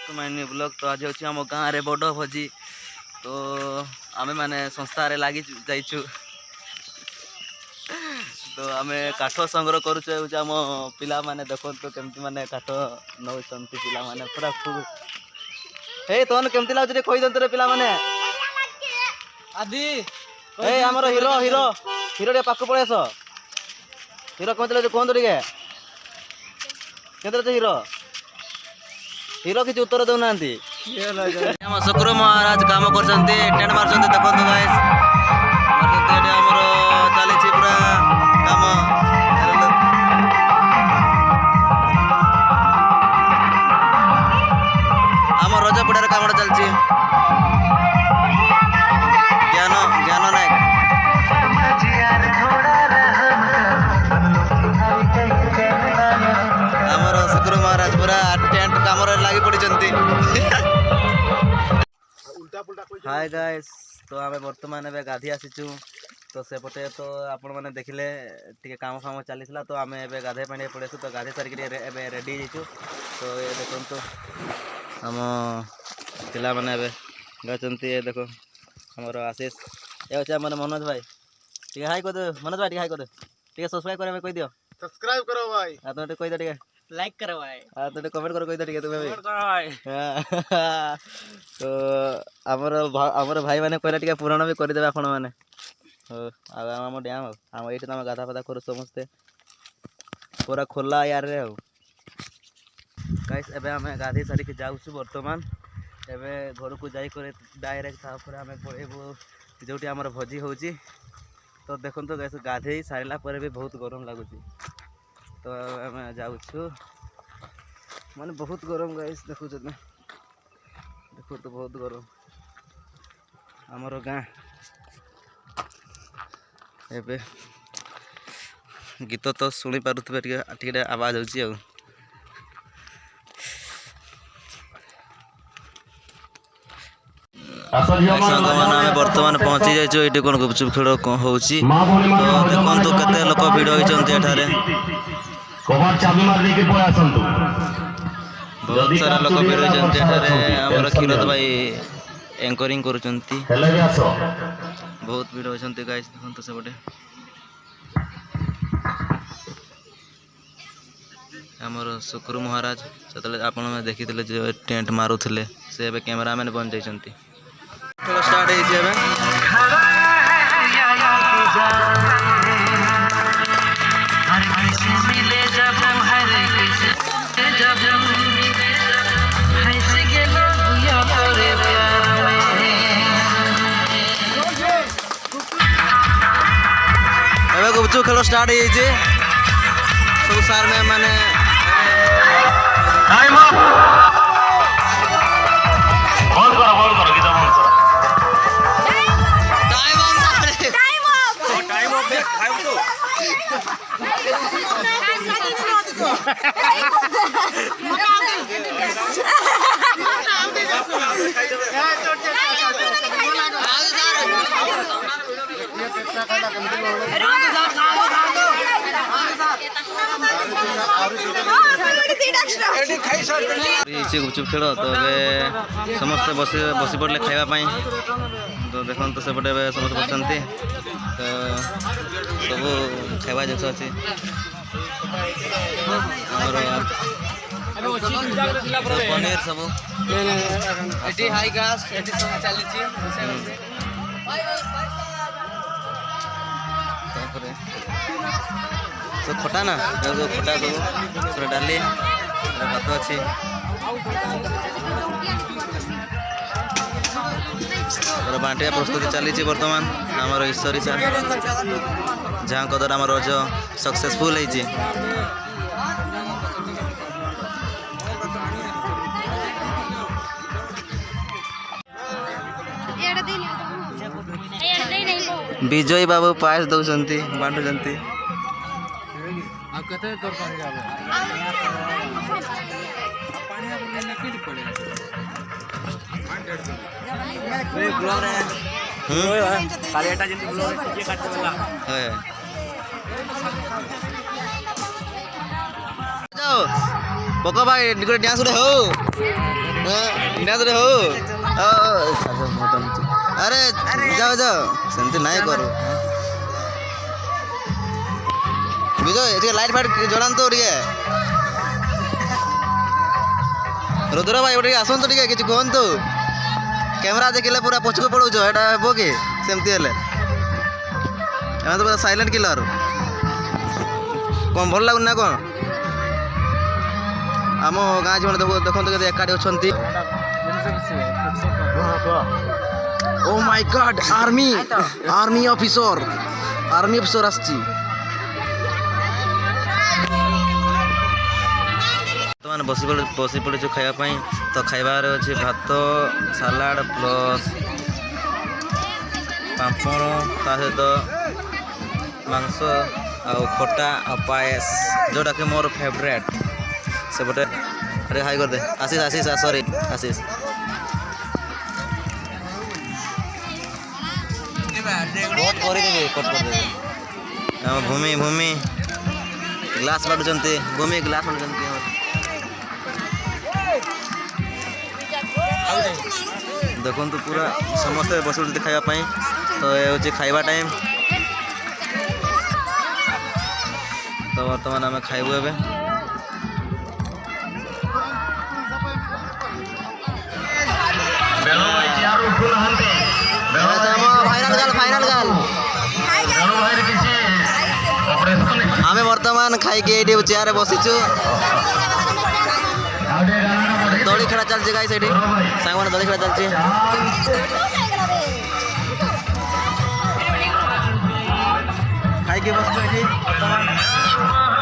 तो माइनी ब्लॉग तो आज होची हम गाँव रे बड़ भोजी तो आमे माने संस्था रे लागी जाइछु तो आमे काठ संग्रह करूछु हम पिला माने देखंतो केमती माने काठ नौचंती पिला माने पूरा खूब हे तोन केमती लागछ रे कोइ दंत रे पिला माने आदि ए हमर हीरो हीरो हीरो रे पाक पळेस हीरो कोंतले कोन तोरिगे केंद्र हीरो हीरो किसी उत्तर दे ना हम शुक्र महाराज काम कर टेंट मार्च देखो गाइस चली पूरा काम आम रजपड़ार काम चलती ज्ञान ज्ञान नायक आमर शुक्र महाराज पूरा टेंट काम लगी पड़ी हाय गाइस तो आम बर्तमान ए गाधी आसीचु तो सेपटे तो आपण मैंने देखिले टी काम फाम चली तो आम ए गाधे पानी पड़ेसु तो गाधे सारिक रेडी हो तो ये देखो तो आम पिला मैंने गाँच ये देखो हमार आशीष ये अच्छे मैंने मनोज भाई ठीक हाई कर दे मनोज भाई हाई कर दे ठीक सब्सक्राइब करे कही दियो सब्सक्राइब करो भाई तुम कही दे लाइक करो भाई तुम कमेंट करो कही दे तुम्हें कमेंट करो भाई तो आमर भाई मैंने कहला टिके पूरण भी करदे आपण मैंने आम डैम आम ये तुम गाधा फाधा करू समस्ते पूरा खोला यार रे गाइस एबे हमें गाधी सारी के जाऊँ बर्तमान एबे घर को जाई करे डायरेक्ट तापर हमें पळेबो जोटी हमर भोजी होची तो देखो तो गाइस गाधे सारिला पर भी बहुत गरम लगुची तो हमें जाऊँ माने बहुत गरम गाइस देखो देखो तो बहुत गरम आमर गाँ एबे गीत तो शुणी पारुथिबे टिके आवाज होची आ बर्तमान पहुंची जाइए ये कौन गुपचुप खेल होची तो देखो केते लोक भिड़ होती बहुत सारा लोक भिड़ होती आमर क्षीरद भाई एंकरिंग कर बहुत भिड़ होती गाइस देखो सेपटे आमर शुक्र महाराज से आपण देखी जो टेंट मारुले से कैमरामैन बन जाइए खेल स्टार्ट गुपचुप खेल स्टार्ट सब सार में माने गुपचुप खेल तो समस्त बसी पड़े खावाई तो देखो तो सेपटे समस्त बसती तो सब खावा जिन अच्छी पनीर सब सब खटा ना जो खटा सब पूरा डाली भात अच्छी बांटिया प्रस्तुति चली बर्तमान आमर ईश्वरी सार जहाँ द्वारा आम रज सक्सेसफुल होती विजय बाबू पायस दौरान बांटुंट पक भाई डांस हो ଇନାଦରେ ହଉ ଆରେ ଯାଅ ଯାଅ ସେମିତି ନାଇଁ କରୁ ବିଜୟ ଟିକେ ଲାଇଟ୍ ଫାଇଟ୍ ଜଳାନ୍ତୁ ଟିକେ ରୁଦ୍ର ଭାଇ ଟିକେ ଆସନ୍ତୁ ଟିକେ କିଛି କୁହନ୍ତୁ କ୍ୟାମେରା ଦେଖିଲେ ପୁରା ପଛକୁ ପଳଉଛ ଏଇଟା ହେବ କି ସେମିତି ହେଲେ ଏମାନେ ତ ପୁରା ସାଇଲେଣ୍ଟ କିଲର କ'ଣ ଭଲ ଲାଗୁନି ନା କ'ଣ ଆମ ଗାଁ ଜୀବନ ଦେଖନ୍ତୁ କେତେ ଏକାଠି ଅଛନ୍ତି ଓ ମାଇ ଗଡ୍ ଆର୍ମି ଅଫିସର ଆସିଛି ବର୍ତ୍ତମାନ ବସି ପଡ଼ିଛୁ ଖାଇବା ପାଇଁ ତ ଖାଇବାରେ ଅଛି ଭାତ ସାଲାଡ଼ ପ୍ଲସ୍ ପାମ୍ପଡ଼ ତା ସହିତ ମାଂସ ଆଉ ଖଟା ଆଉ ପାଏସ ଯେଉଁଟାକି ମୋର ଫେଭରେଟ୍ ସେପଟେ ଆରେ ହାଇ କରିଦେ ଆଶିଷ ସରି ଆଶିଷ କଟ୍ କରିଦେବେ ଆମ ଭୂମି ଗ୍ଲାସ୍ ବାଟୁଛନ୍ତି ଗ୍ଲାସ୍ ବାଟୁଛନ୍ତି ଦେଖନ୍ତୁ ପୁରା ସମସ୍ତେ ବସୁଛନ୍ତି ଖାଇବା ପାଇଁ ତ ଏ ହେଉଛି ଖାଇବା ଟାଇମ୍ ତ ବର୍ତ୍ତମାନ ଆମେ ଖାଇବୁ ଏବେ फाइनल गाल आमे वर्तमान खाइके एठी चेयर बसिछु दौड़ी खेला चलछि गाइस एठी सांग माने दौड़ी खेला चलछि खाइके बसछु एठी वर्तमान